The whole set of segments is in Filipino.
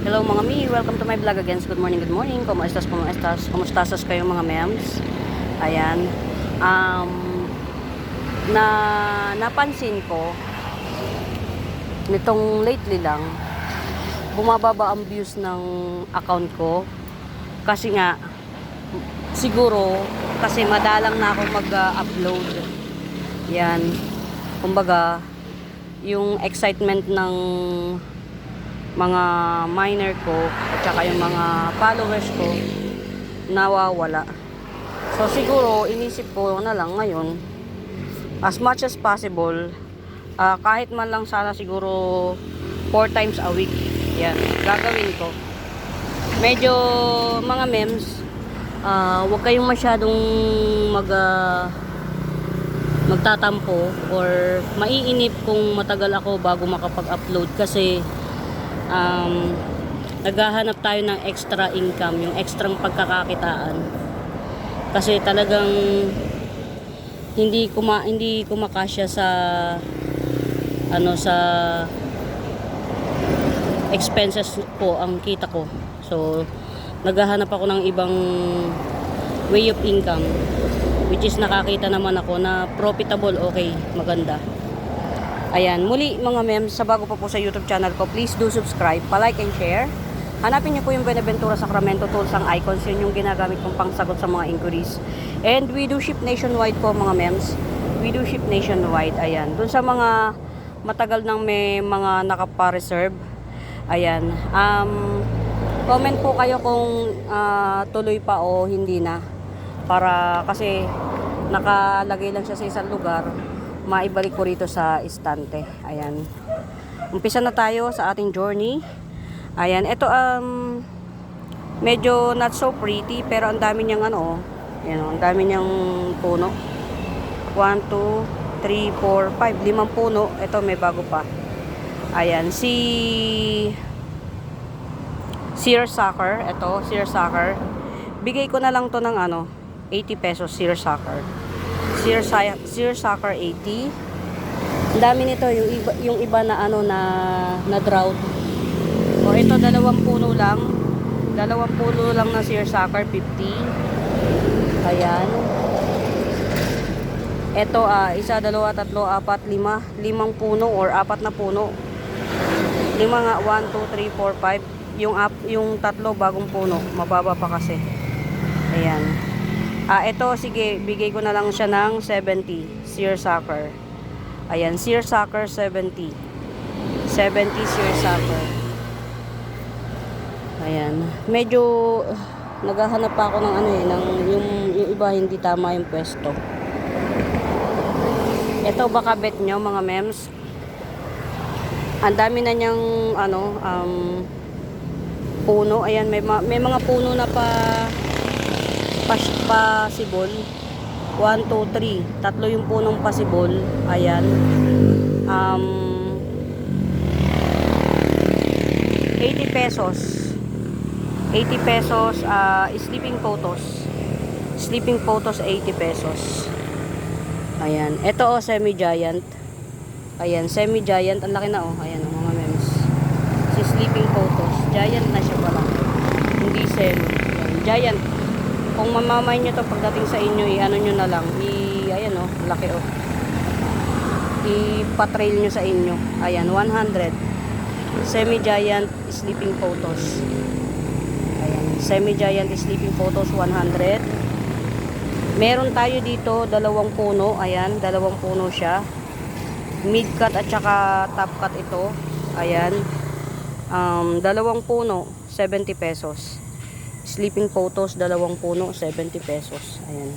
Hello mga mi, welcome to my vlog again. Good morning, good morning. Kumusta kayong mga mems? Ayan. Na napansin ko nitong lately lang bumababa ang views ng account ko kasi nga siguro kasi madalang na ako mag-upload. Yan. Kumbaga, yung excitement ng mga miner ko at saka yung mga followers ko nawawala. So siguro inisip ko na lang ngayon as much as possible, kahit man lang sana siguro 4 times a week, yan, gagawin ko. Medyo mga mems, huwag kayong masyadong magtatampo or maiinip kung matagal ako bago makapag-upload kasi naghahanap tayo ng extra income, yung extrang pagkakakitaan. Kasi talagang hindi kumakasya sa sa expenses ko ang kita ko. So naghahanap ako ng ibang way of income, which is nakakita naman ako na profitable, okay, maganda. Ayan, muli mga mems, sa bago pa po sa YouTube channel ko, please do subscribe, pa-like and share. Hanapin niyo po yung Benaventura Sacramento Tools ang icons, yun yung ginagamit kong pangsagot sa mga inquiries. And we do ship nationwide po mga mems. We do ship nationwide, ayan. Dun sa mga matagal nang may mga nakapa-reserve, ayan. Comment po kayo kung tuloy pa o hindi na. Para kasi nakalagay lang siya sa isang lugar, maibalik ko rito sa istante. Ayan. Umpisa na tayo sa ating journey. Ayan, ito medyo not so pretty pero ang dami niyang ayan, ang dami niyang puno. 1 2 3 4 5, 5 puno. Ito may bago pa. Ayan, si seersucker, ito, seersucker. Bigay ko na lang to ng 80 pesos seersucker. Seersucker 80. Ang dami nito, yung iba na na drought. O ito dalawang puno lang na seersucker 50. Ayan. Ito isa, dalawa, tatlo, apat, limang puno or apat na puno. Lima nga, 1 2 3 4 5. Yung tatlo bagong puno, mababa pa kasi. Ayan. Ito, sige, bigay ko na lang siya ng 70 seersucker. Ayan, seersucker 70 seersucker. Ayan, medyo naghahanap pa ako ng yung iba hindi tama yung pwesto. Ito baka bet nyo mga mems, ang dami na niyang puno. Ayan, may mga puno na pasibol. 1 2 3, tatlo yung punong pasibol. Ayan. 80 pesos. 80 pesos sleeping photos 80 pesos. Ayan, ito semi-giant. Ayan, semi-giant, ang laki na ayan mga memes. Si sleeping photos, giant na siya pala. Hindi semi. Ayan, giant. Kung mamamay nyo to pagdating sa inyo, nyo na lang. Ayan laki ipatrail nyo sa inyo. Ayan, 100. Semi-giant sleeping photos. Ayan, semi-giant sleeping photos 100. Meron tayo dito dalawang puno. Ayan, dalawang puno siya. Mid cut at saka top cut ito. Ayan. Dalawang puno, 70 pesos. Sleeping photos, dalawang puno, 70 pesos. Ayan.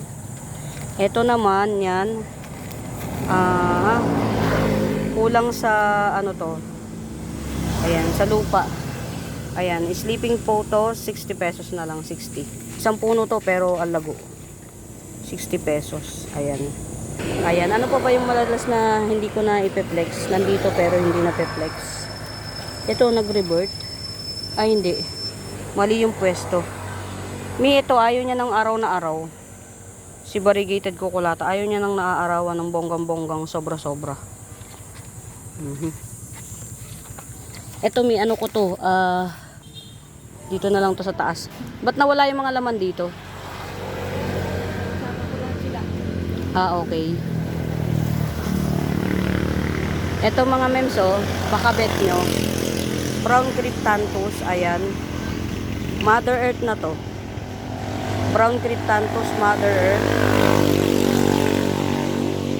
Ito naman, yan. Kulang sa to. Ayan, sa lupa. Ayan, sleeping photos, 60 pesos na lang, 60. Isang puno to pero ang lago. 60 pesos. Ayan. Ayan, ano pa ba yung malalas na hindi ko na ipe-flex? Nandito pero hindi na pe-flex. Ito, nag-revert. Ay, hindi. Mali yung pwesto. Ito, ayaw niya ng araw na araw. Si variegated kukulata, ayaw niya ng naaarawan ng bonggang-bonggang sobra-sobra. Ito, ko to. Dito na lang to sa taas. Ba't nawala yung mga laman dito? Ah, okay. Ito mga mems, oh, pakabet nyo. Brown Cryptanthus, ayan. Mother Earth na to. Brown Cryptanthus, Mother Earth.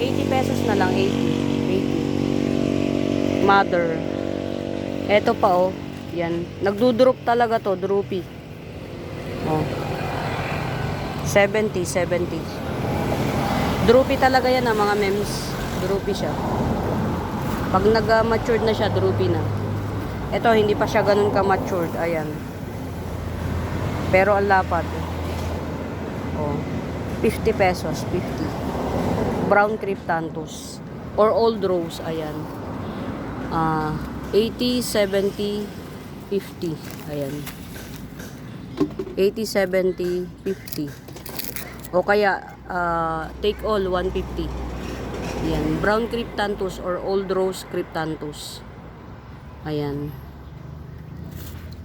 80 pesos na lang, 80. Mother. Ito pa, oh. Yan. Nagdudrop talaga to, droopy. Oh. 70. Droopy talaga yan, mga mems. Droopy siya. Pag nag-matured na siya, droopy na. Ito, hindi pa siya ganun ka-matured. Ayan. Pero ang lapad. Oh. 50 pesos. 50. Brown Cryptanthus. Or old rose. Ayan. 80, 70, 50. Ayan. 80, 70, 50. O kaya, take all, 150. Ayan. Brown Cryptanthus or old rose Cryptanthus. Ayan.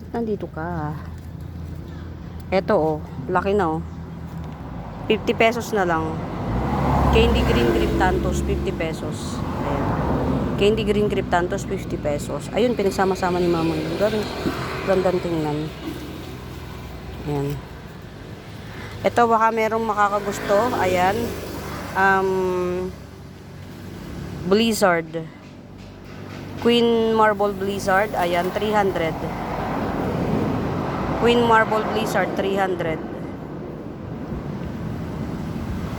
Nandito ka. Eto, oh. Laki na, oh. 50 pesos na lang. Candy Green Cryptanthus, 50 pesos. Ayan. Candy Green Cryptanthus, 50 pesos. Ayun, pinagsama-sama ni mama yun. Gandang tingnan. Ayan. Ito, baka merong makakagusto. Ayan. Blizzard. Queen Marble Blizzard. Ayan, 300. Queen Marble Blizzard, 300.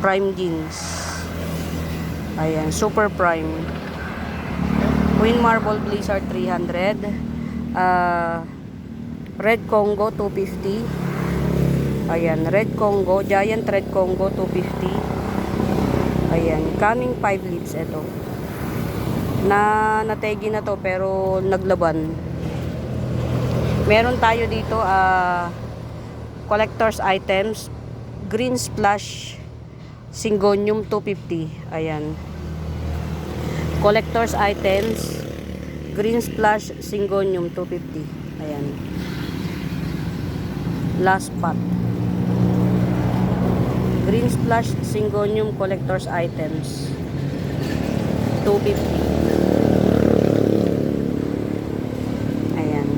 Prime Jeans. Ayan, Super Prime. Queen Marble Blizzard, 300. Red Congo, 250. Ayan, Red Congo. Giant Red Congo, 250. Ayan, Coming 5 leads. Ito. Nategi na to pero naglaban. Meron tayo dito collector's items. Green Splash Syngonium, 250. Ayan. Collector's items. Green Splash Syngonium, 250. Ayan. Last pot. Green Splash Syngonium collector's items, 250. Ayan.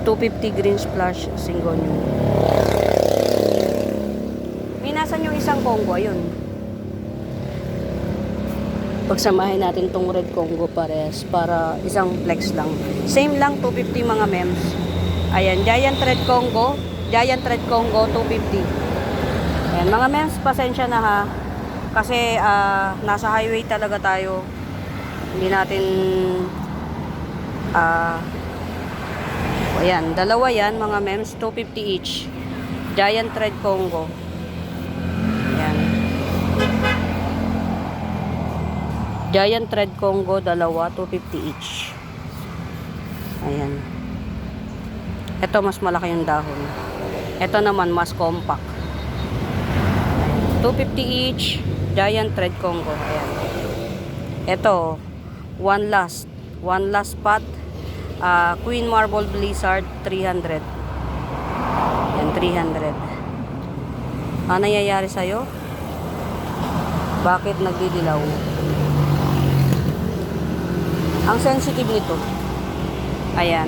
250 Green Splash Syngonium. Minasan yung isang Congo, ayun. Pagsamahin natin tong Red Congo pares para isang flex lang. Same lang, 250 mga mems. Ayan, Giant Red Congo. Giant Red Congo, 250. Ayan, mga mems, pasensya na ha. Kasi nasa highway talaga tayo. Hindi natin ayan, dalawa yan mga mems, 250 each. Giant Red Congo. Ayan. Giant Red Congo, dalawa, 250 each. Ayan. Ito mas malaki yung dahon. Ito naman mas compact. 250 each, Giant Red Congo. Ayan. Ito, one last pot. Queen Marble Blizzard, 300. Ayan, 300. Ano nangyayari sa'yo? Bakit nagdidilaw? Ang sensitive nito. Ayan.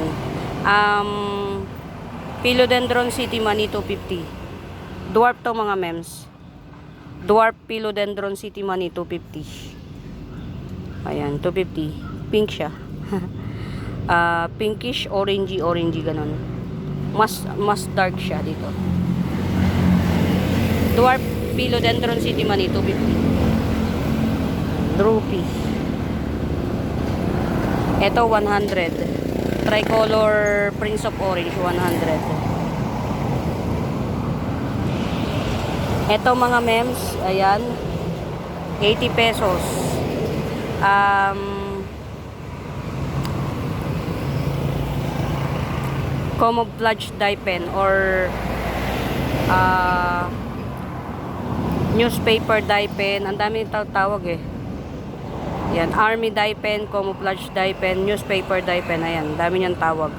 Philodendron City Money, 250. Dwarf to mga mems. Dwarf Philodendron City Money, 250. Ayan, 250. Pink siya. Pinkish, orangey ganun. Mas dark siya dito. Dwarf Philodendron City Money, 250. Droopy. Ito, 100. Tricolor Prince of Orange, 100. Ito mga mems, ayan, 80 pesos. Camouflage dye pen or newspaper dye pen. Ang dami tawag eh. Yan, army dye pen, camouflage dye pen, newspaper dye pen. Ayan, dami niyang tawag.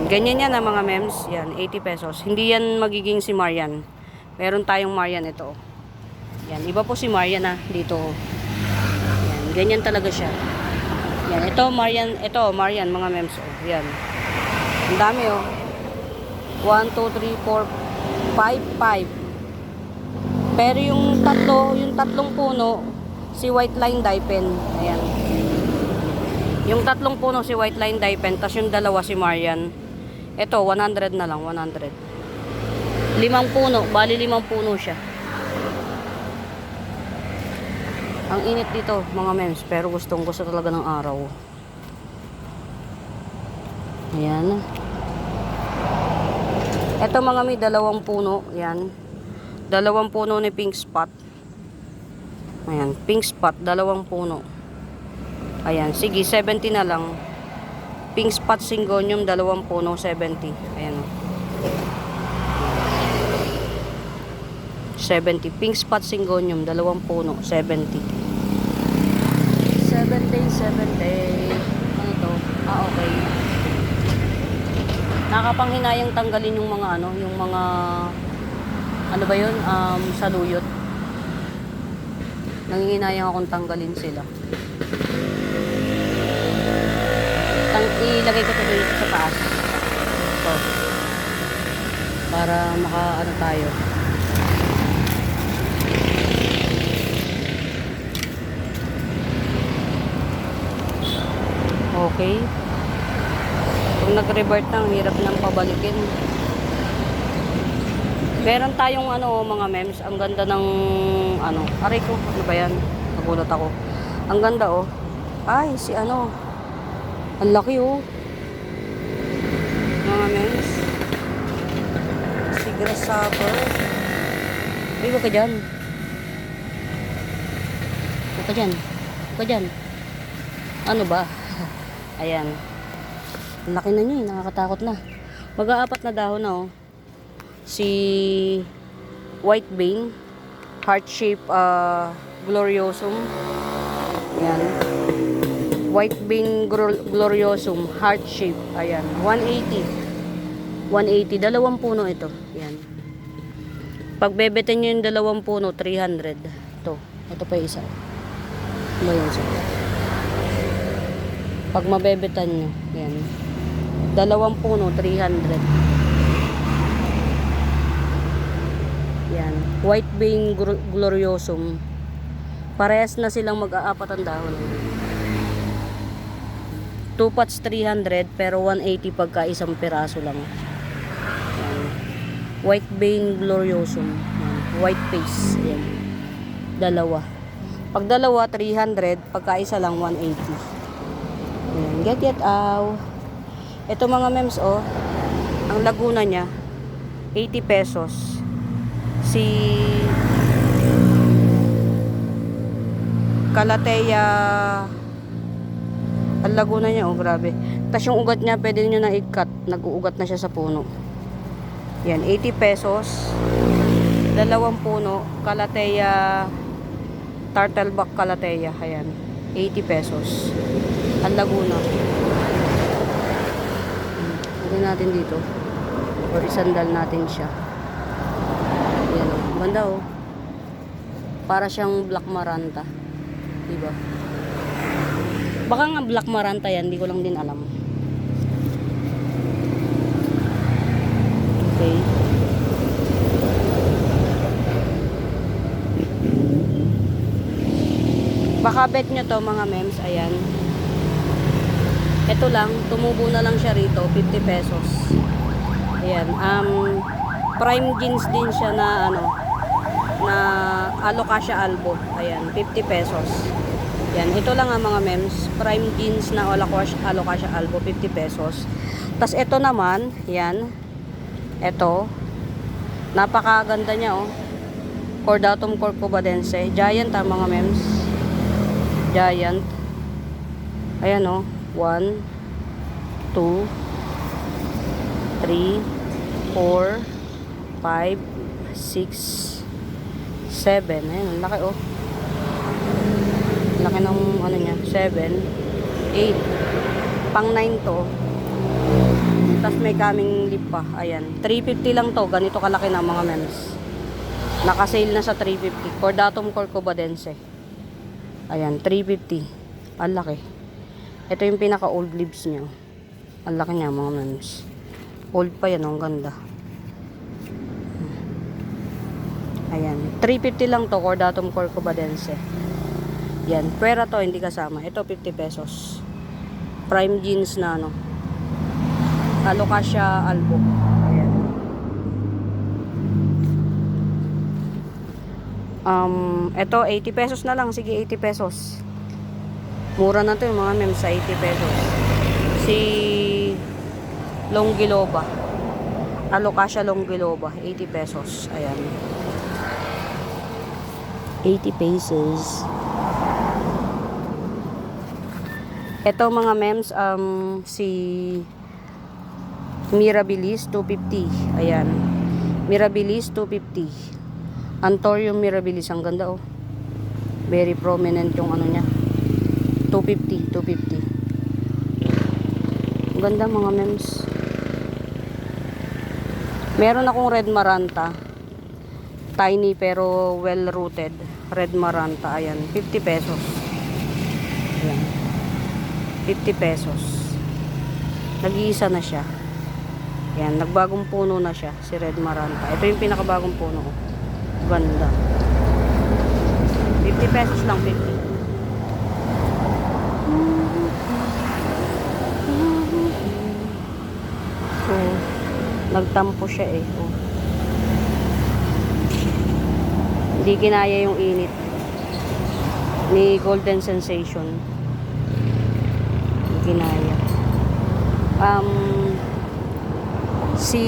Ganyan yan mga mems. Yan, 80 pesos. Hindi yan magiging si Marian. Meron tayong Marian ito. Yan, iba po si Marian dito. Yan, ganyan talaga siya. Yan, ito Marian mga mems. Yan. Ang dami 1, 2, 3, 4, 5, 5. Pero yung tatlong puno, si White Line Daipen. Ayan. Yung tatlong puno si White Line Daipen, tas yung dalawa si Marian. Ito, 100 na lang, 100. 5 puno, bali 5 puno siya. Ang init dito, mga mems, pero gusto talaga ng araw. Ayan. Ito mga may 2 puno, yan. 2 puno ni pink spot. Ayan, pink spot, 2 puno. Ayan, sige, 70 na lang. Pink spot syngonium, 2 puno, 70. Ayan. 70. Pink spot syngonium, 2 puno, 70. 70. Ano to? Okay. Nakapanghinayang tanggalin yung mga yung mga ano ba yun? Saluyot. Nanginginayang akong tanggalin sila. Ilagay ko ito dito sa taas. Ito. Para maka tayo. Okay. Kung nag-revert ang hirap nang pabalikin. Meron tayong mga mems. Ang ganda ng aray ko. Ano ba yan? Nagulat ako. Ang ganda Ay, si ang laki mga mems. Si grasshopper. Ay, wag ka dyan. Wag ka dyan. Wag ka dyan. Ano ba? Ayan. Ang laki na niya, nakakatakot na. Mag-aapat na dahon na Si white vein, heart shape gloriosum. Ayan. White vein gloriosum, heart shape. Ayan, 180. 180, 2 puno ito. Ayan. Pag bebetin nyo yung 2 puno, 300. Ito pa isa. Ano yun siya? Pag mabebetan nyo, ayan. 2 puno, 300. Yan. White vein gloriosum. Parehas na silang mag-aapat ang dahon. 2 pots 300 pero 180 pagka isang piraso lang. Yan. White vein gloriosum. Yan. White face. Yan. 2. Pag 2 300, pagka isa lang 180. Yan. Get out. Ito mga mems ang laguna niya 80 pesos. Si Calathea, ang laguna niya grabe. Tapos yung ugat niya pwede niyo na i-cut, nag-uugat na siya sa puno. Yan, 80 pesos. 2 puno, Calathea, turtleback Calathea. Ayan, 80 pesos. Ang laguna. Lagyan natin dito. Or isandal natin siya. Ayan ganda para siyang black maranta. Diba? Baka nga black maranta yan, hindi ko lang din alam. Okay. Baka bet nyo to mga mems, ayan. Ito lang, tumubo na lang siya rito, 50 pesos. Ayan, prime jeans din siya na na alocasia albo. Ayan, 50 pesos. Yan, ito lang mga mems, prime jeans na alocasia albo, 50 pesos. Tas ito naman, yan. Ito, napakaganda niya Cordatum corcovadense, giant mga mems. Giant. Ayan 1 2 3 4 5 6 7. Ayan, laki laki ng niya, 7 8 pang 9 to. Tapos may coming lip pa. Ayan. 350 lang to. Ganito kalaki na mga mems. Naka-sale na sa 350. Cordatum corcovadense. Ayan. 350. Ang laki. Ito yung pinaka old leaves niya. Ang laki niya mga mems. Old pa yan. Ang ganda. Ayan. 350 lang to. Cordatum corcovadense. Yan. Pwera to. Hindi kasama. Ito 50 pesos. Prime jeans na ano. Alocasia albo. Ayan. Ito 80 pesos na lang. Sige, 80 pesos. Mura na to yung mga mems sa 80 pesos. Si Longiloba. Alocasia Longiloba. 80 pesos. Ayan. 80 pesos. Ito mga mems, si Mirabilis 250. Ayan. Mirabilis 250. Antorium Mirabilis. Ang ganda oh. Very prominent yung ano niya. 250. 250. Ang ganda mga mems. Meron akong red maranta. Tiny pero well rooted. Red maranta. Ayan. 50 pesos. Ayan. 50 pesos. Nag-iisa na siya. Yan, nagbagong puno na siya, si Red Maranta. Ito yung pinakabagong puno ko. Ganda. 50 pesos lang, 50. Oh, nagtampo siya eh. Oh. Hindi kinaya yung init ni Golden Sensation. Hindi kinaya. Si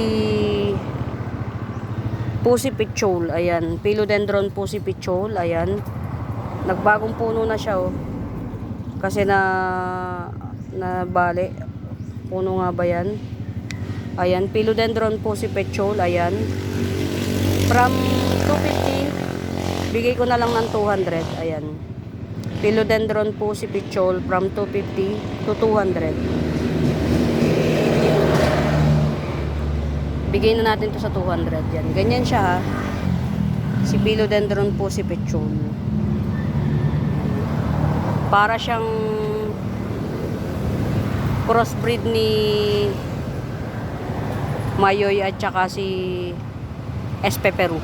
Pussy Pichol, ayan, Philodendron Pussy Pichol, ayan. Nagbagong puno na siya oh. Kasi bali. Puno nga ba 'yan? Ayan, Philodendron Pussy Pichol, ayan. From 250, bigay ko na lang ng 200, ayan. Philodendron Pussy Pichol from 250 to 200. Bigay na natin to sa 200 yan. Ganyan siya ha. Si Philodendron po si Pichol. Para siyang crossbreed ni Mayoy at saka si Espeperu.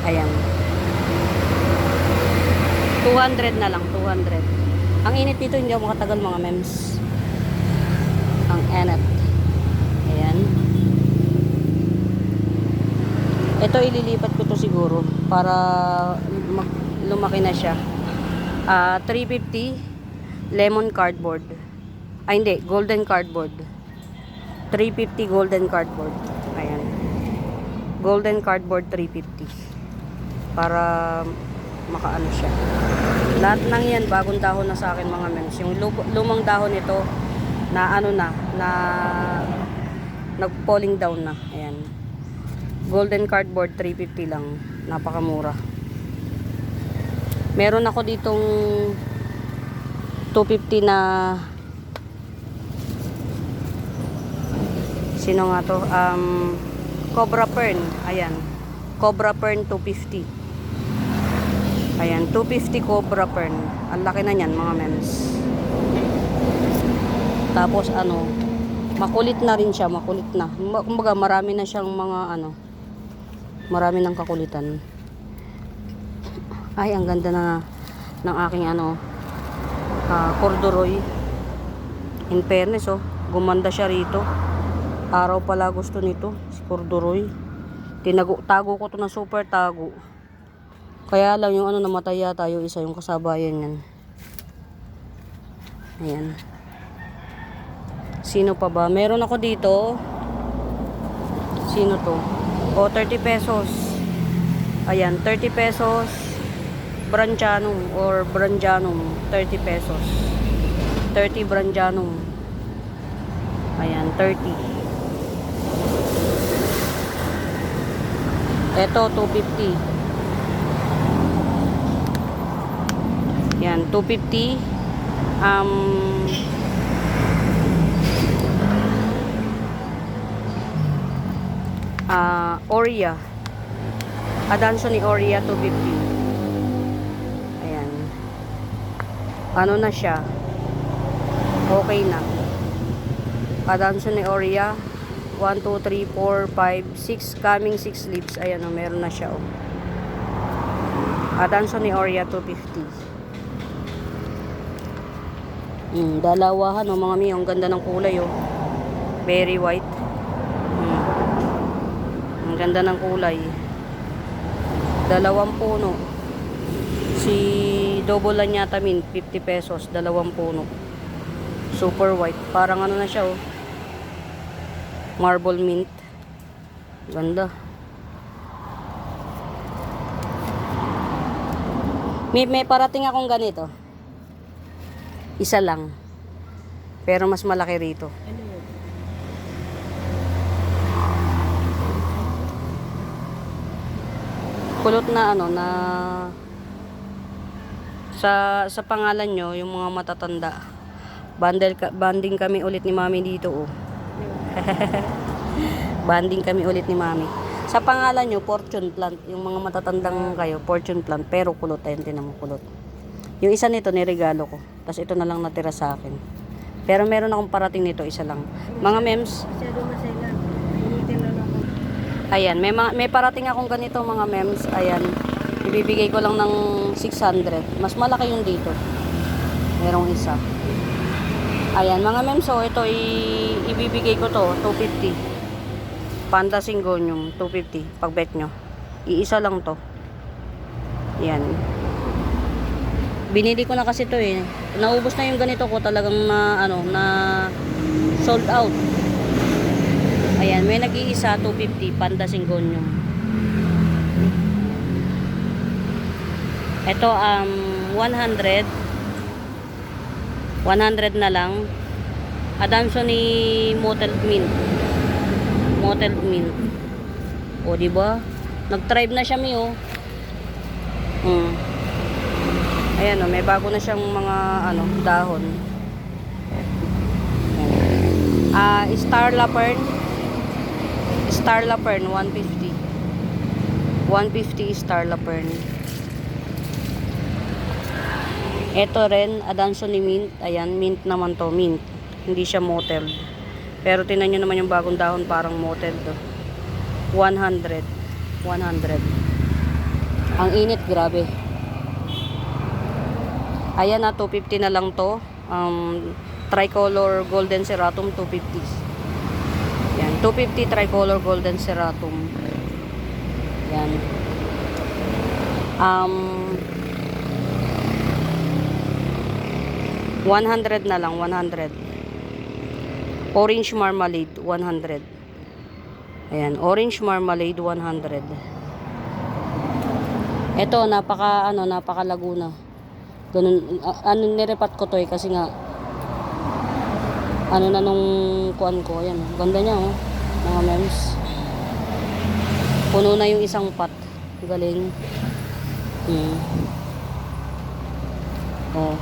Ayan. 200 na lang. 200. Ang init dito, hindi ako makatagal mga mems. Ang init. Ayan. Ito ililipat ko to siguro para lumaki na siya. 350 lemon cardboard. Ay hindi, golden cardboard. 350 golden cardboard. Ayan. Golden cardboard 350. Para makaano siya. Lahat ng yan bagong dahon na sa akin mga mems. Yung lumang dahon nito na ano na nag-falling down na. Ayan. Golden cardboard 350 lang. Napakamura. Meron ako ditong 250 na sino nga to? Cobra Fern. Ayan. Cobra Fern 250. Ayan, 250 Cobra Fern. Ang laki na niyan mga mems. Tapos ano, makulit na rin siya, makulit na. Kumbaga marami na siyang mga ano, marami ng kakulitan. Ay, ang ganda na ng aking ano, corduroy. In fairness, oh, gumanda siya rito. Araw pala gusto nito, si corduroy. Tago ko to na super tago. Kaya lang yung ano, namatay yata yung isa, yung kasabayan yan. Ayan. Sino pa ba? Meron ako dito. Sino to? O, 30 pesos. Ayan, 30 pesos. Branjanum or Branjanum. 30 pesos. 30 Branjanum. Ayan, 30. Ito, 250. Yan, 250. Oria. Adanso ni Oria 250. Ayan. Ano na siya? Okay na. Adanso ni Oria 1, 2, 3, 4, 5, 6 coming 6 leaves. Ayan o, meron na siya o. Adanso ni Oria 250. Dalawahan o mga mi. Ang ganda ng kulay o. Very white. Ang ganda ng kulay. 2 puno. Si double lang yata mint 50 pesos. 2 puno. Super white. Parang ano na siya oh. Marble mint. Ganda. May parating akong ganito. Isa lang. Pero mas malaki rito. Kulot na ano na sa pangalan nyo, yung mga matatanda. Banding kami ulit ni Mami dito oh. Banding kami ulit ni Mami. Sa pangalan nyo, fortune plant. Yung mga matatandang kayo, fortune plant. Pero kulot, ayun, tinan mo, kulot. Yung isa nito, niregalo ko. Tapos ito na lang natira sa akin. Pero meron akong parating nito, isa lang. Mga mems. Ayan, may parating akong ganito mga mems. Ayan, ibibigay ko lang ng 600. Mas malaki yung dito. Merong isa. Ayan, mga mems, so ito ibibigay ko to, 250. Panda Syngonium, 250. Pag-bet nyo. Iisa lang to. Ayan. Binili ko na kasi to eh. Naubos na yung ganito ko talagang na, sold out. Ayan, may nag-iisa, 250. Panda Syngonium. Ito, 100. 100 na lang. Adanso ni Mottled Mint. Mottled Mint. O, diba? Nag-thrive na siya, Mio. Ayan, o, may bago na siyang mga, dahon. Starla Fern. Starla Fern, 150. 150 Starla Fern. Ito rin, Adanso ni Mint. Ayan, mint naman to, mint. Hindi siya mottled. Pero tinan nyo naman yung bagong dahon, parang mottled. 100. 100. Ang init, grabe. Ayan na, 250 na lang to. Tricolor Golden Ceratum, 250. Yan, 250 Tricolor Golden Ceratum. Yan. 100 na lang, 100. Orange Marmalade, 100. Ayan, Orange Marmalade, 100. Ito, napaka Ganun, nirepat ko to eh, kasi nga, na nung kuan ko, ayan, ganda niya oh, mga mems. Puno na yung isang pot. Galing. Oh.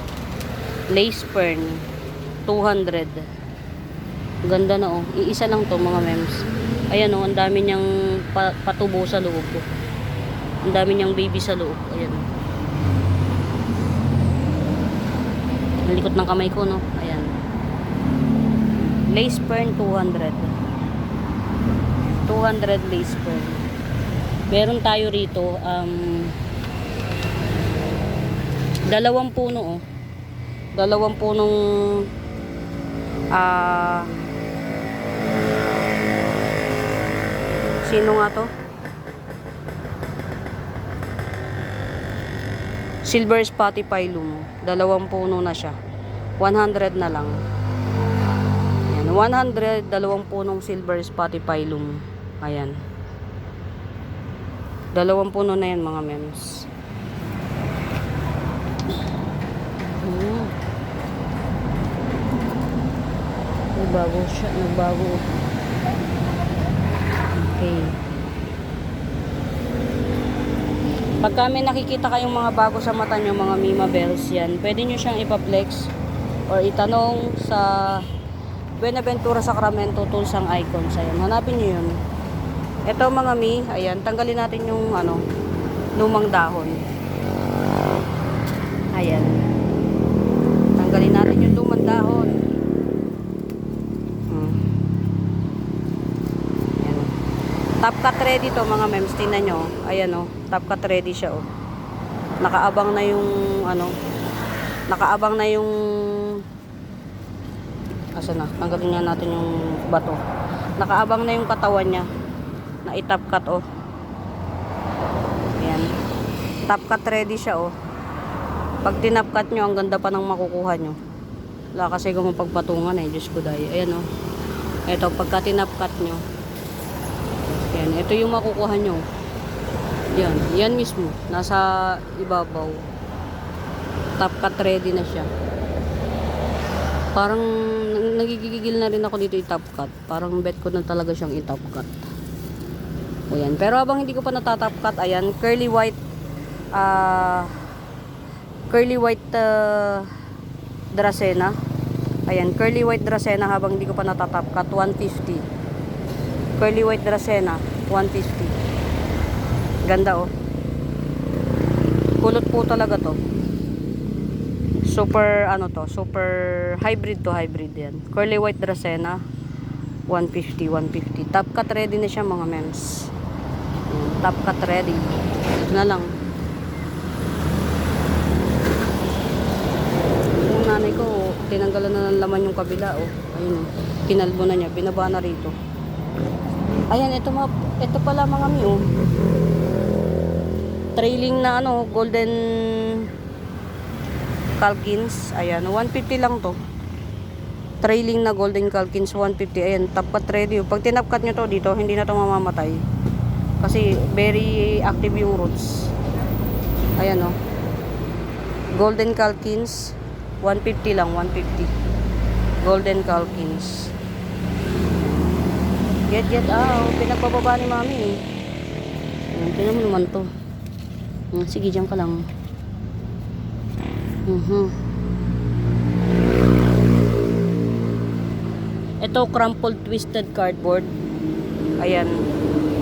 Lace Fern, 200. Ganda na oh. Iisa lang to mga mems. Ayan oh, ang dami niyang patubo sa loob. Ang dami niyang baby sa loob. Ayan. Ang likot ng kamay ko no. Ayan. Lace Fern 200. 200 Lace Fern. Meron tayo rito 2 puno oh. 2 punong sino nga to? Silver Spotty Pilum. 2 puno na siya. 100 na lang. Ayan, 100, 2 punong Silver Spotty Pilum. Ayan. 2 puno na yan mga mems. Nagbago siya. Nagbago. Okay. Pagka may nakikita kayong mga bago sa mata nyo, mga Mima Bells yan, pwede nyo siyang ipa-flex or itanong sa Buenaventura Sacramento Tools ang Icons. Ayan, hanapin nyo yun. Ito mga mi, ayan, tanggalin natin yung ano, lumang dahon. Ayan. Tanggalin natin yung lumang dahon. Ayan. Top cut ready to mga mems, tingnan nyo. Ayan o, top cut ready siya o. Nakaabang na yung ano, nakaabang na yung asa na, tanggalin nga natin yung bato. Nakaabang na yung katawan niya na i-top cut oh. Ayan. Top cut ready siya oh. Pag tinop cut nyo, ang ganda pa ng makukuha nyo. Wala kasi kung pagpatungan eh, Diyos ko dahil. Ayan oh. Ito, pagka tinop cut nyo. Ayan, ito yung makukuha nyo. Yan, yan mismo. Nasa ibabaw. Top cut ready na siya. Parang nagigigil na rin ako dito i-top cut. Parang bet ko na talaga siyang i-top cut. O yan. Pero habang hindi ko pa natatop cut, ayan, curly white Dracena. Ayan, curly white Dracena habang hindi ko pa natatop cut, 150. Curly white Dracena, 150. Ganda oh. Kulot po talaga to. Super ano to, super hybrid to, hybrid yan. Curly white Dracena 150. Top cut ready na siya mga mems. Top cut ready. Ito na lang. Yung nanay ko, tinanggalan na ng laman yung kabila oh. Ayun oh. Kinalbo na niya, binaba na rito. Ayan, ito pala mga mi oh. Trailing na ano, golden Calkins. Ayan, 150 lang to. Trailing na golden Calkins, 150. Ayan, top cut ready. Pag tinapkat nyo to dito, hindi na to mamamatay. Kasi very active yung roots. Ayan o. Golden Calkins, 150 lang, 150. Golden Calkins. Get pinagbababa ni mami eh. Ayan, tingnan mo naman to. Sige, dyan ka lang. Ito, crumpled twisted cardboard. Ayan.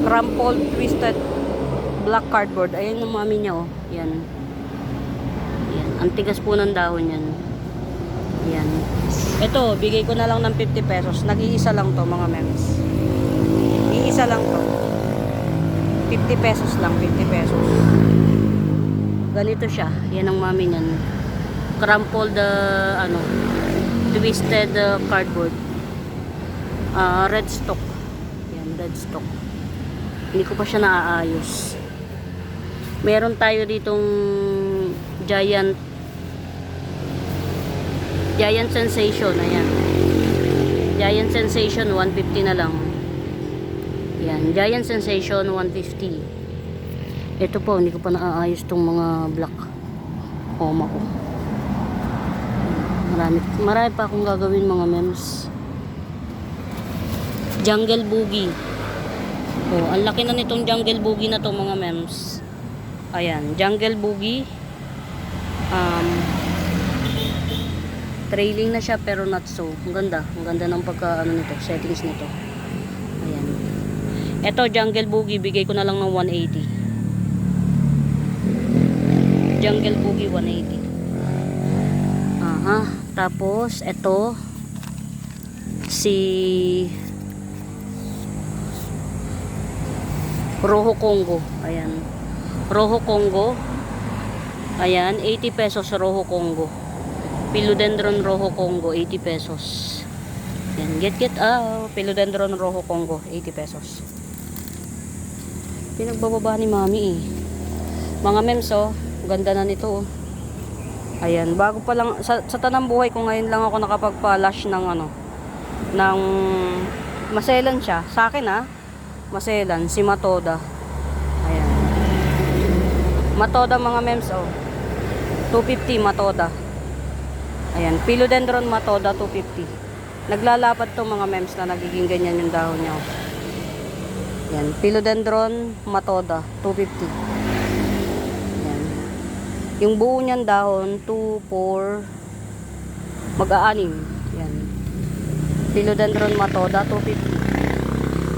Crumpled twisted black cardboard. Ayan yung mami niya oh. Ayan. Ayan. Ang tigas po ng dahon yan. Ayan. Ito, bigay ko na lang ng 50 pesos. Nag-iisa lang to mga mems. Iisa lang to. 50 pesos lang. 50 pesos. Ganito siya. Yan ang mami niyan. Crumpled twisted cardboard. Red stock. Yan, red stock. Hindi ko pa siya naaayos. Meron tayo ditong giant sensation. Ayan. Giant sensation 150 na lang. Yan, giant sensation 150. Ito po, hindi ko pa naaayos tong mga black homa ko. Marami pa akong gagawin mga mems. Jungle Boogie. Oh, ang laki na nitong Jungle Boogie na to mga mems. Ayan, Jungle Boogie. Trailing na siya pero not so. Ang ganda ng pagka nito, settings nito. Ayan. Ito Jungle Boogie, bigay ko na lang ng 180. Jungle Boogie 180. Tapos ito si Rojo Congo. Ayan. Rojo Congo. Ayan, 80 pesos Rojo Congo. Philodendron Rojo Congo, 80 pesos. Ayan, get Philodendron Rojo Congo, 80 pesos. Pinagbababa ni mami eh. Mga mems oh. Ganda na nito oh. Ayan, bago pa lang sa tanang buhay ko ngayon lang ako nakapagpa-lash ng ng maselan siya. Sa akin maselan si Matoda. Ayan. Matoda mga mems oh. 250 Matoda. Ayan, Philodendron Matoda 250. Naglalapat to mga mems na nagiging ganyan yung dahon niya. Ayan, Philodendron Matoda 250. Yung buo niyan dahon, 2, 4, mag-aanim. Yan. Philodendron Matoda, 250.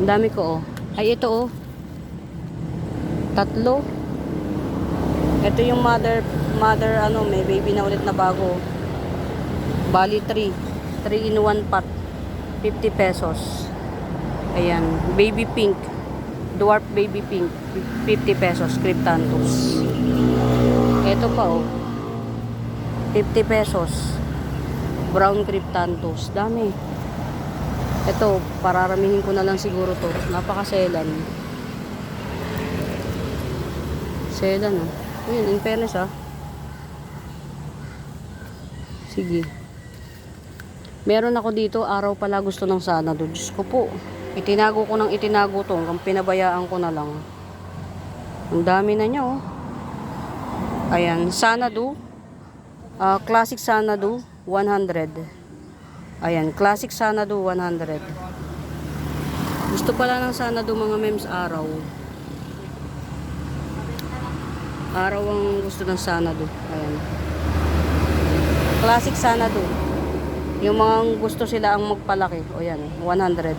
Ang dami ko oh. Ay ito oh. Tatlo. Ito yung mother ano, may baby na ulit na bago. Bali 3 in 1 pot. 50 pesos. Ayan, baby pink. Dwarf baby pink. 50 pesos, Cryptanthus. Ito pa oh. 50 pesos. Brown Cryptanthus. Dami. Ito, pararamihin ko na lang siguro to. Napakaselan. Selan oh. Ayun, in fairness ah. Sige. Meron ako dito, araw pala gusto ng Sanadu. Diyos ko po. Itinago ko ng itinago to. Hanggang pinabayaan ko na lang. Ang dami na niya oh. Ayan, Sanadu. Classic Sanadu, 100. Ayan, Classic Sanadu, 100. Gusto pala ng Sanadu mga mems araw. Araw ang gusto ng Sanadu. Ayan. Classic Sanadu. Yung mga gusto sila ang magpalaki. O yan, 100.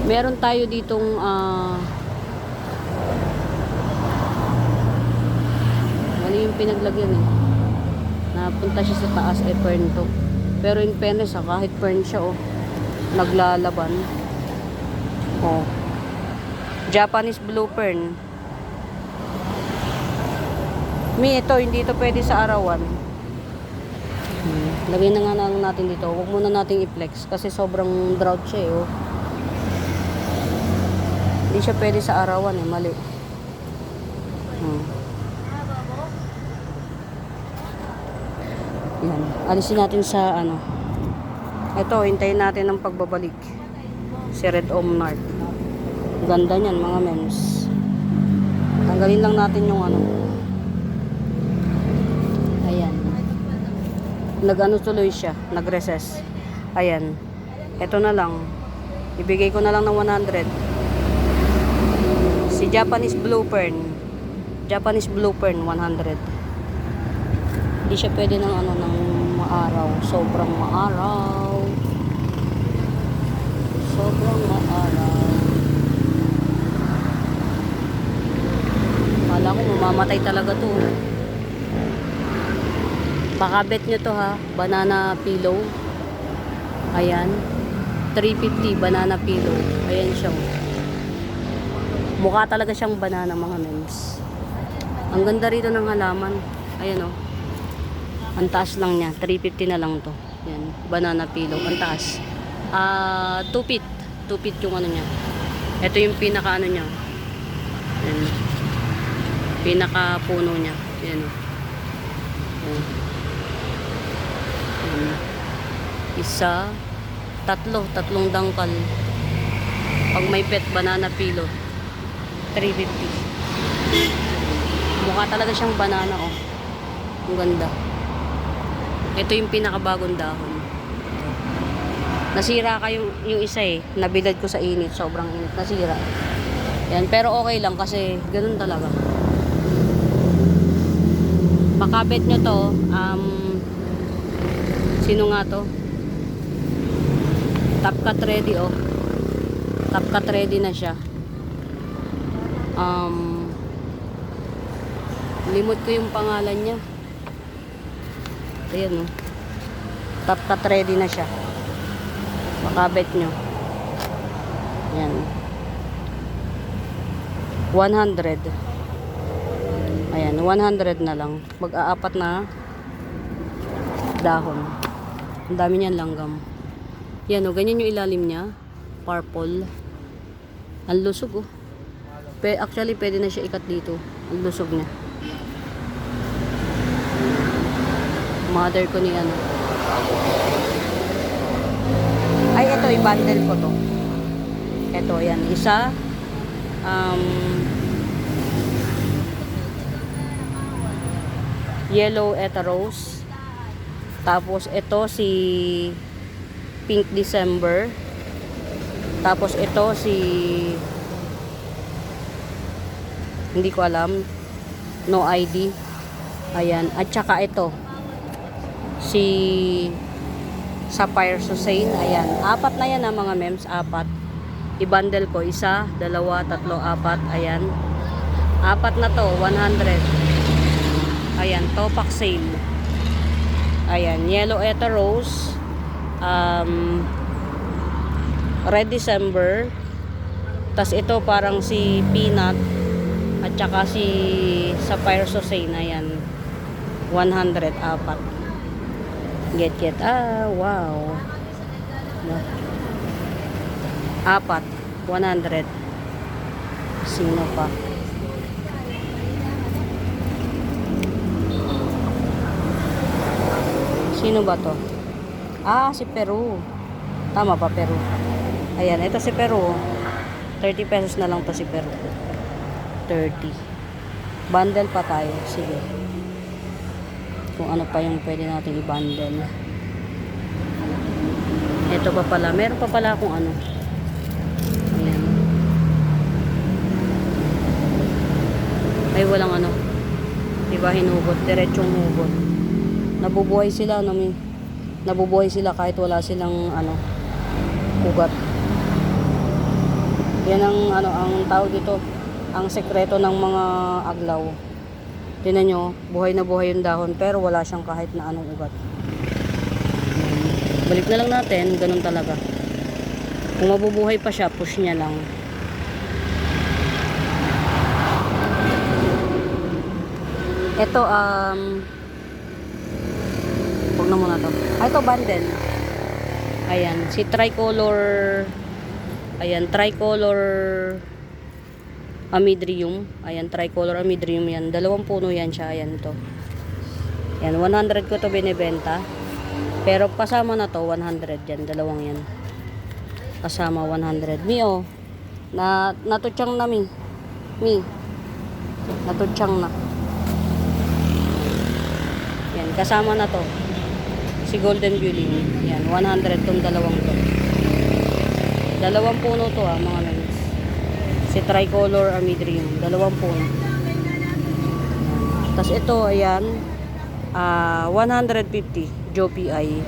Meron tayo ditong ano yung pinaglagyan eh. Napunta siya sa taas ay fern to. Pero in fairness kahit fern siya oh. Naglalaban. Oh. Japanese blue fern. Ito, hindi ito pwede sa arawan. Lagyan na nga lang natin dito. Huwag muna nating i-flex kasi sobrang drought siya eh. Oh. Hindi siya pwede sa arawan eh. Mali. Yan. Alisin natin sa ano. Ito, hintayin natin ang pagbabalik. Si Red Omnard. Ganda niyan mga mems. Tanggalin lang natin yung ano. Nag-ano tuloy siya, nag-recess. Ayan. Ito na lang. Ibigay ko na lang ng 100. Si Japanese Blue Fern. Japanese Blue Fern, 100. Hindi siya pwede ng ano, ng maaraw. Sobrang maaraw. Sobrang maaraw. Kala ko mamamatay talaga to. Pakabet nyo to ha, banana pillow. Ayan, 350 banana pillow. Ayan siya. Mukha talaga siyang banana mga mems. Ang ganda rito ng halaman. Ayan oh. Ang taas lang niya, 350 na lang to. Ayan, banana pillow, ang taas. 2 feet. 2 feet yung ano niya. Ito yung pinaka ano niya. Ayan. Pinaka puno niya. Ayan oh. Ayan. Isa, tatlong dangkal. Pag may pet banana pillow, 350. Mukha talaga siyang banana oh. Ang ganda. Ito yung pinakabagong dahon. Nasira yung isa eh. Nabilad ko sa init, sobrang init. Nasira. Yan, pero okay lang kasi ganun talaga. Makabet nyo to, sino nga to? Top cut ready oh. Top cut ready na siya. Limot ko yung pangalan niya. Ayan oh. Top cut ready na siya. Makabet nyo. Ayan. 100. Ayan, 100 na lang. Mag-aapat na dahon. Ang dami niyan langgam. Yan o, ganyan yung ilalim niya. Purple. Ang lusog o. Actually, pwede na siya ikat dito. Ang lusog niya. Mother ko ni ano. Ay, ito, i-bundle ko to. Ito, yan. Isa. Yellow Eta Rose. Tapos ito si Pink December. Tapos ito si hindi ko alam. No ID. Ayan. At saka ito si Sapphire Susane. Ayan. Apat na yan mga mems. Apat. I-bundle ko. Isa, dalawa, tatlo, apat. Ayan. Apat na to. 100. Ayan. Topak sale. Ayan. Yellow Ether Rose. Red December. Tas ito parang si Peanut. At saka si Sapphire Susane. Ayan. 100. Apat. Get. Wow. Apat. 100. Sino pa? Sino ba to? Si Peru. Tama ba, Peru? Ayan, ito si Peru. 30 pesos na lang to si Peru. 30. Bundle pa tayo. Sige. Kung ano pa yung pwede natin i-bundle. Ito pa pala. Meron pa pala akong ano. Ayan. Ay, walang ano. Diba, hinugot. Diretsong hugot. Nabubuhay sila, no? Nabubuhay sila kahit wala silang, ano, ugat. Yan ang, ano, ang tawag dito. Ang sekreto ng mga aglaw. Tingnan nyo, buhay na buhay yung dahon, pero wala siyang kahit na anong ugat. Balik na lang natin, ganun talaga. Kung mabubuhay pa siya, push niya lang. Ito, huwag na muna to. Ito, bundle. Ayan, si Tricolor. Ayan, Tricolor Amydrium. Ayan, Tricolor Amydrium yan. 2 puno yan siya. Ayan, ito. Ayan, 100 ko to binibenta. Pero kasama na to, 100 yan. 2 yan. Kasama 100. Mi, oh. Natutsang na, Mi. Natutsang na. Yan, kasama na to. Si Golden Bully. Yan, 100 tong 2 to. 2 puno to mga memes. Si Tricolor Amydrium. 2 puno. Tapos ito, ayan. 150. Jopi. Ayan,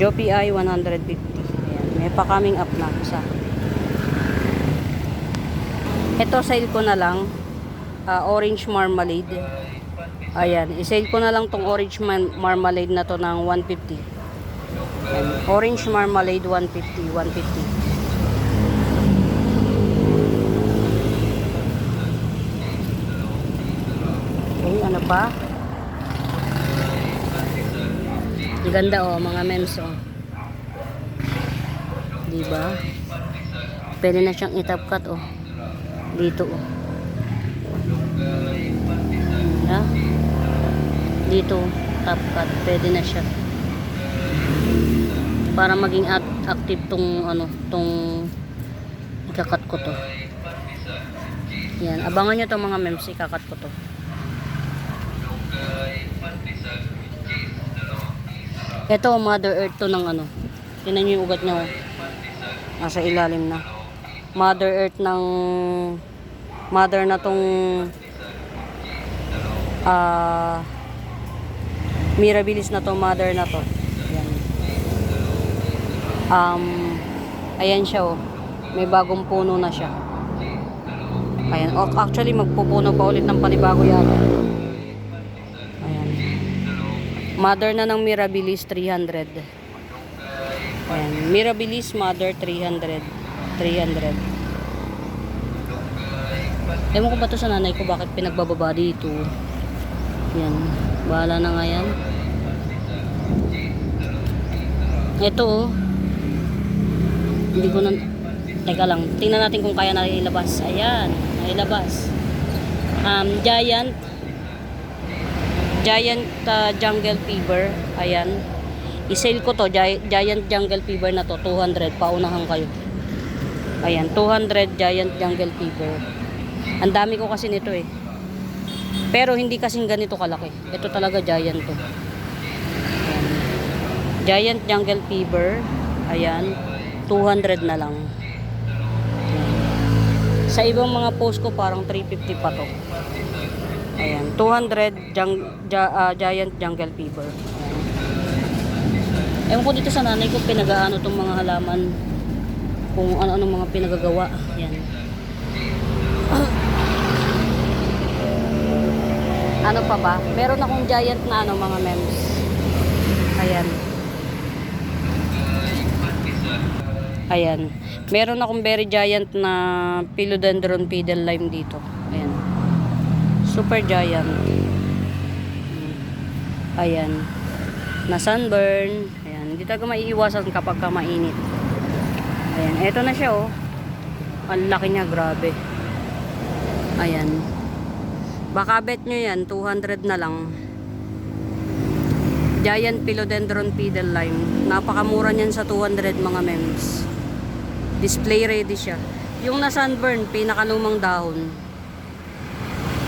Jopi 150. Ayan, may pa coming up na isa. Ito, sale ko na lang. Orange Marmalade. Ayan, isale ko na lang tong orange marmalade na to ng 150. Ayan, orange marmalade 150. Okay, ano pa? Ang ganda mga mems diba? Pwede na siyang i-top cut dito dito top cut, pwede na siya para maging active tong ikakat ko to. Yan, abangan nyo to mga mems, ikakat ko to. Ito, Mother Earth to ng ano. Tingnan nyo yung ugat niya nasa ilalim na. Mother Earth ng mother na tong Mirabilis na to, mother na to. Ayan. Ayan siya may bagong puno na siya. Ayan. Actually magpupuno pa ulit ng panibago yata. Ayan. Mother na ng Mirabilis 300. Ayan. Mirabilis mother 300. Ewan ko ba to sa nanay ko bakit pinagbababa dito. Yan. Bahala na nga yan. Ito hindi ko na teka lang. Tingnan natin kung kaya na ilabas. Ayan. Nailabas. Giant Jungle Fever. Ayan. I-sale ko to. Giant Jungle Fever na to. 200. Paunahan kayo. Ayan. 200 Giant Jungle Fever. Ang dami ko kasi nito Pero hindi kasing ganito kalaki. Ito talaga giant to. Ayan. Giant Jungle Fever. Ayan. 200 na lang. Ayan. Sa ibang mga post ko parang 350 pa to. Ayan. 200 Giant Jungle Fever. Ayan. Ewan ko dito sa nanay ko pinag-aano tong mga halaman. Kung ano-ano mga pinagagawa. Yan. Ano pa ba? Meron akong giant na ano mga mems. Ayan. Ayan. Meron akong very giant na philodendron pedal lime dito. Ayan. Super giant. Ayan. Na sunburn. Ayan. Hindi talaga maiiwasan kapag ka mainit. Ayan. Eto na siya oh. Ang laki niya. Grabe. Ayan. Baka bet nyo yan. 200 na lang. Giant philodendron pedal lime. Napakamura niyan sa 200 mga mems. Display ready siya. Yung na sunburn, pinakalumang dahon.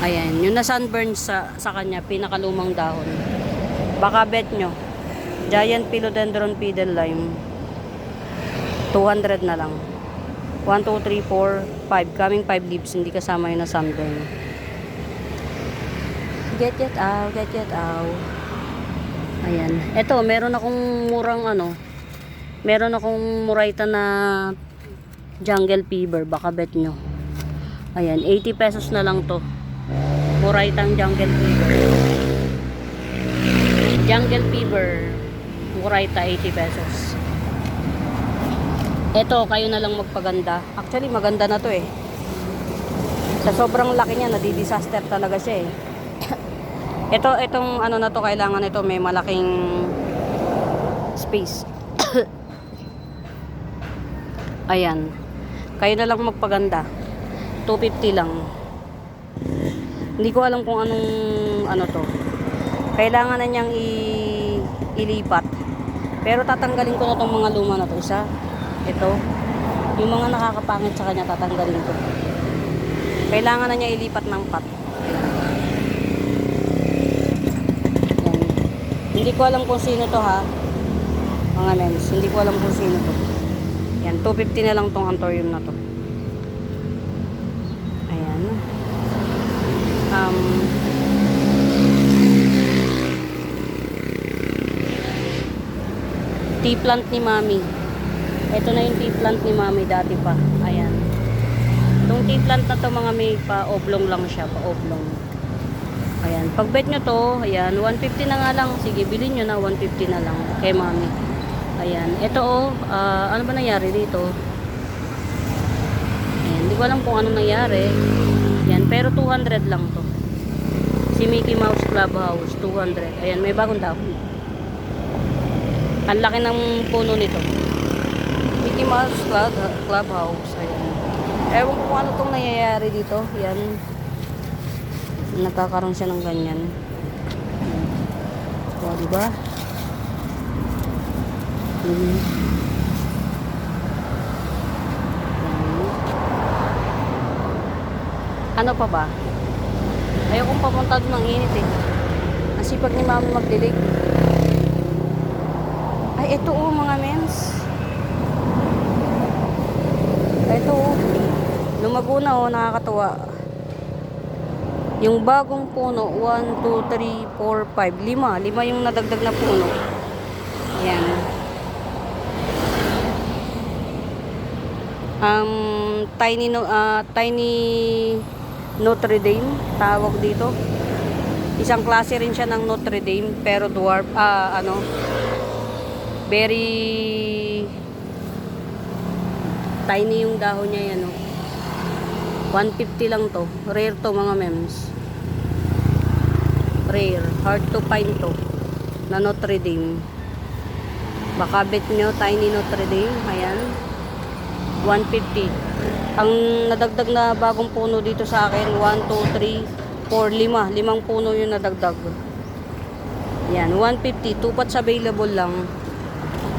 Ayan, yung na sunburn sa kanya, pinakalumang dahon. Baka bet nyo. Giant philodendron pedal lime. 200 na lang. 1, 2, 3, 4, 5. Coming 5 leaves, hindi kasama yung na sunburn. Get it out, get it out. Ayan. Ito, meron akong murang ano. Meron akong murayta na jungle fever. Baka bet nyo. Ayan. 80 pesos na lang to. Muraytang jungle fever. Jungle fever. Murayta 80 pesos. Ito, kayo na lang magpaganda. Actually, maganda na to eh. Sa sobrang laki niya, nadi-disaster talaga siya eh. Itong ano na to, kailangan ito may malaking space. Ayan. Kayo na lang magpaganda. 250 lang. Hindi ko alam kung anong ano to. Kailangan na niyang ilipat. Pero tatanggalin ko na tong mga luma na to. Isa. Ito. Yung mga nakakapangit sa kanya, tatanggalin ko. Kailangan na niya ilipat ng pot. Hindi ko alam kung sino to ha. Mga mems. Hindi ko alam kung sino to. Yan. 250 na lang tong anthurium na to. Ayan. Tea plant ni Mami. Ito na yung tea plant ni Mami dati pa. Ayan. Itong tea plant na to mga may pa-oblong lang siya. Pa-oblong. Ayan, pag bet nyo to, ayan, 150 na nga lang. Sige, bilhin nyo na, 150 na lang. Kay Mami. Ayan, ito oh, ano ba nangyari dito? Ayan, hindi ko alam kung ano nangyari. Ayan, pero 200 lang to. Si Mickey Mouse Clubhouse, 200. Ayan, may bagong dahon. Ang laki ng puno nito. Mickey Mouse Clubhouse. Ayan. Ewan ko kung ano tong nangyayari dito. Ayan. Nagkakaroon siya ng ganyan. O, diba? Ano pa ba? Ayokong papunta doon ng init eh. Nasipag ni Mami magdilig. Ay, ito oh mga mens. Ito oh. Lumago na oh, nakakatuwa. Yung bagong puno, 1, 2, 3, 4, 5, 5 yung nadagdag na puno. Ayan. Tiny Notre Dame, tawag dito. Isang klase rin siya ng Notre Dame, pero dwarf, very tiny yung dahon niya yan, oh. 150 lang to. Rare to mga mems. Rare. Hard to find to. Na Notre Dame. Baka bet nyo, tiny Notre Dame. Ayan. 150. Ang nadagdag na bagong puno dito sa akin, 1, 2, 3, 4, 5. 5 puno yung nadagdag. Yan. 150. 2 pots available lang.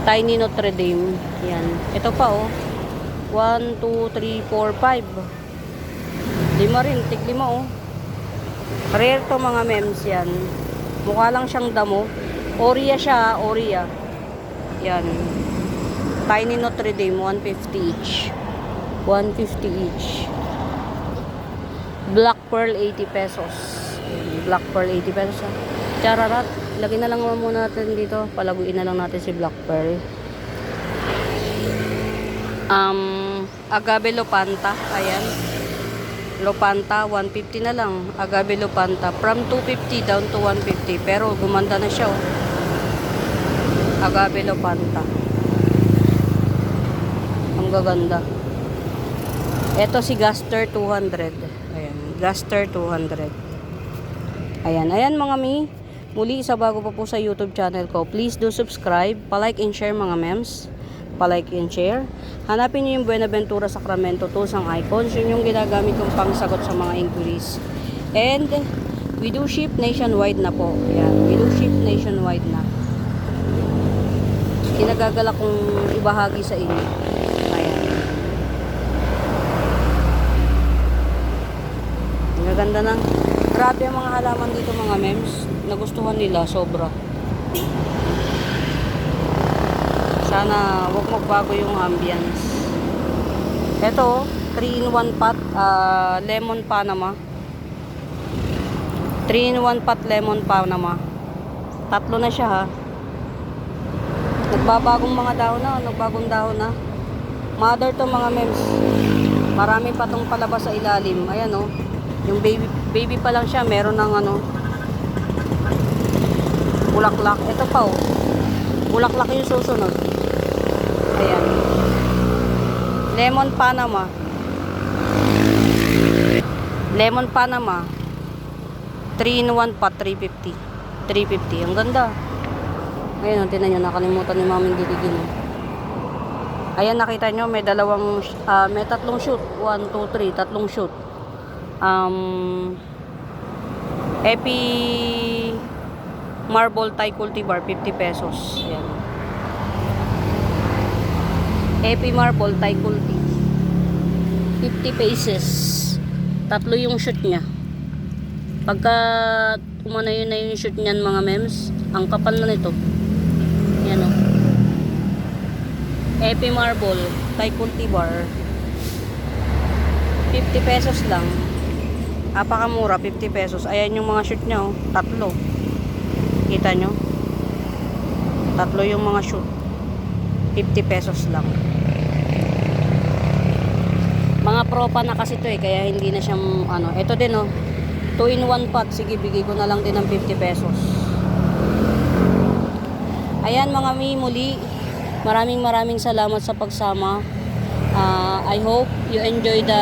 Tiny Notre Dame. Yan. Ito pa oh. 1, 2, 3, 4, 5. 5 rin, tig 5 oh. Rare to mga mems yan. Mukha lang siyang damo. Oria siya, Oria. Yan. Tiny Notre Dame, 150 each. 150 each. Black Pearl, 80 pesos. Black Pearl, 80 pesos. Chararat. Ilagay na lang naman muna natin dito. Palaguin na lang natin si Black Pearl. Agave Lopanta. Ayan. Lopanta, 150 na lang. Agave Lopanta. From 250 down to 150. Pero gumanda na siya, oh. Agave Lopanta. Ang gaganda. Ito si Gaster 200. Ayan. Gaster 200. Ayan. Ayan mga mi. Muli, isa bago pa po sa YouTube channel ko. Please do subscribe. Palike and share mga mems. Palike and share. Hanapin nyo yung Buenaventura Sacramento tools ang icons. Yun yung ginagamit kong pangsagot sa mga inquiries. And we do ship nationwide na po. Ayan. We do ship nationwide na. Kinagagala kong ibahagi sa inyo. Ayan. Ang gaganda na. Grabe ang mga halaman dito mga mems. Nagustuhan nila sobra. Sana wag magbago yung ambience. Ito 3-in-1 pot lemon Panama. 3-in-1 pot lemon Panama. Tatlo na siya ha. Nagbabagong mga dahon na, nagbagong dahon na. Mother to mga mems. Marami pa tong palabas sa ilalim. Ayan oh. Yung baby pa lang siya, meron ng ano, bulaklak. Ito pa oh. Bulaklak yung susunod. Ayan. Lemon Panama. Lemon Panama. 3-in-1 pot, 350. 350. Ang ganda. Ayan, tinan nyo, nakalimutan ni Mami Diligin. Ayan, nakita nyo, may dalawang, may tatlong shoot. 1, 2, 3, tatlong shoot. Epi Marble Thai Cultivar, 50 pesos. Ayan. Epi Marble Thai Culti, 50 pesos. Tatlo yung shoot niya. Pagka umana yun na yung shoot niyan mga mems, ang kapal na nito. Yan o. Epi Marble Thai Cultivar, 50 pesos lang. Napakamura, 50 pesos. Ayan yung mga shoot niya oh. Tatlo. Kita nyo? Tatlo yung mga shoot. 50 pesos lang. Mga propa na kasi to eh, kaya hindi na siyang ano. Ito din oh. 2-in-1 pot. Sige, bigay ko na lang din ng 50 pesos. Ayan mga mi, muli. Maraming salamat sa pagsama. I hope you enjoy the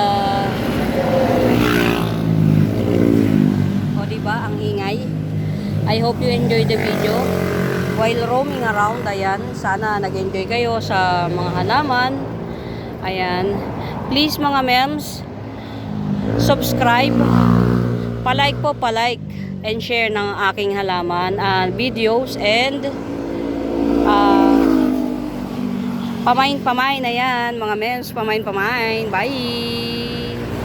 diba ang ingay. I hope you enjoy the video while roaming around. Ayan, sana nag-enjoy kayo sa mga halaman. Ayan, please mga mems, subscribe, palike po, palike and share ng aking halaman videos and pamain. Ayan mga mems, pamain. Bye.